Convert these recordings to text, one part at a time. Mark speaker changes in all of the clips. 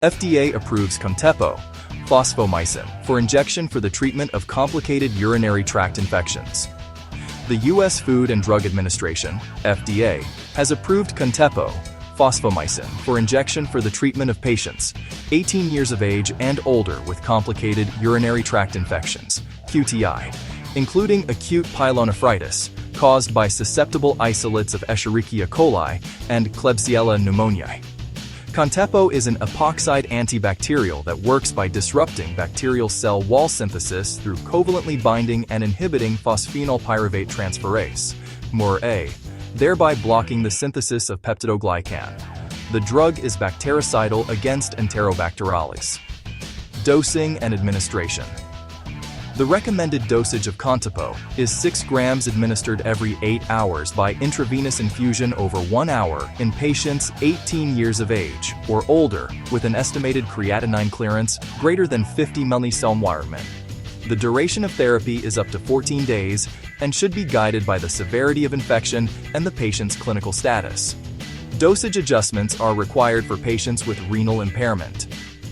Speaker 1: FDA approves Contepo, fosfomycin, for injection for the treatment of complicated urinary tract infections. The U.S. Food and Drug Administration, FDA, has approved Contepo, fosfomycin, for injection for the treatment of patients 18 years of age and older with complicated urinary tract infections, cUTI, including acute pyelonephritis, caused by susceptible isolates of Escherichia coli and Klebsiella pneumoniae. Contepo is an epoxide antibacterial that works by disrupting bacterial cell wall synthesis through covalently binding and inhibiting phosphoenolpyruvate transferase, MurA, thereby blocking the synthesis of peptidoglycan. The drug is bactericidal against Enterobacterales. Dosing and administration. The recommended dosage of Contepo is 6 grams administered every 8 hours by intravenous infusion over 1 hour in patients 18 years of age or older with an estimated creatinine clearance greater than 50 millisomwarmin. The duration of therapy is up to 14 days and should be guided by the severity of infection and the patient's clinical status. Dosage adjustments are required for patients with renal impairment.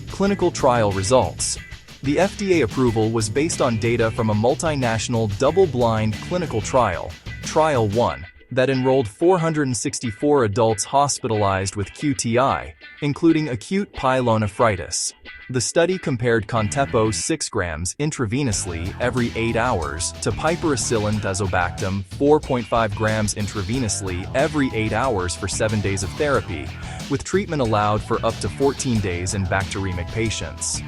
Speaker 1: Clinical trial results. The FDA approval was based on data from a multinational double-blind clinical trial, Trial 1, that enrolled 464 adults hospitalized with cUTI, including acute pyelonephritis. The study compared Contepo 6 grams intravenously every 8 hours to piperacillin tazobactam 4.5 grams intravenously every 8 hours for 7 days of therapy, with treatment allowed for up to 14 days in bacteremic patients.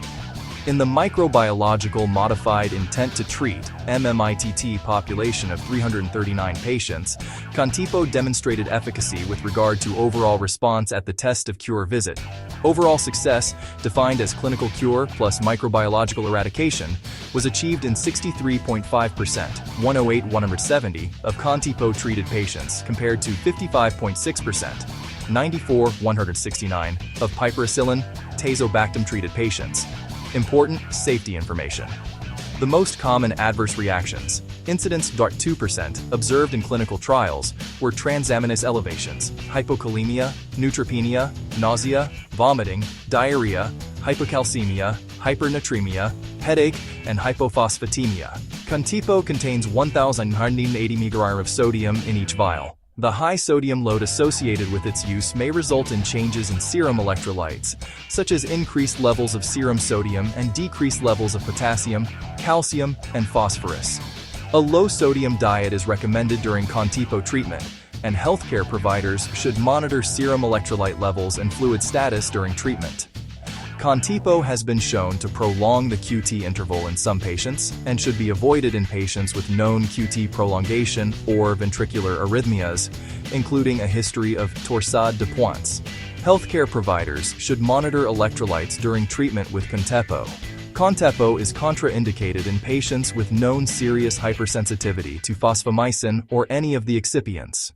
Speaker 1: In the microbiological modified intent to treat (MMITT) population of 339 patients, Contepo demonstrated efficacy with regard to overall response at the test of cure visit. Overall success, defined as clinical cure plus microbiological eradication, was achieved in 63.5%, 108-170, of Contepo-treated patients compared to 55.6%, 94-169, of piperacillin tazobactam-treated patients. Important safety information. The most common adverse reactions, incidence 2%, observed in clinical trials were transaminase elevations, hypokalemia, neutropenia, nausea, vomiting, diarrhea, hypocalcemia, hypernatremia, headache, and hypophosphatemia. Contepo contains 1,180 mg of sodium in each vial. The high sodium load associated with its use may result in changes in serum electrolytes, such as increased levels of serum sodium and decreased levels of potassium, calcium, and phosphorus. A low-sodium diet is recommended during Contepo treatment, and healthcare providers should monitor serum electrolyte levels and fluid status during treatment. Contepo has been shown to prolong the QT interval in some patients and should be avoided in patients with known QT prolongation or ventricular arrhythmias, including a history of torsade de pointes. Healthcare providers should monitor electrolytes during treatment with Contepo. Contepo is contraindicated in patients with known serious hypersensitivity to fosfomycin or any of the excipients.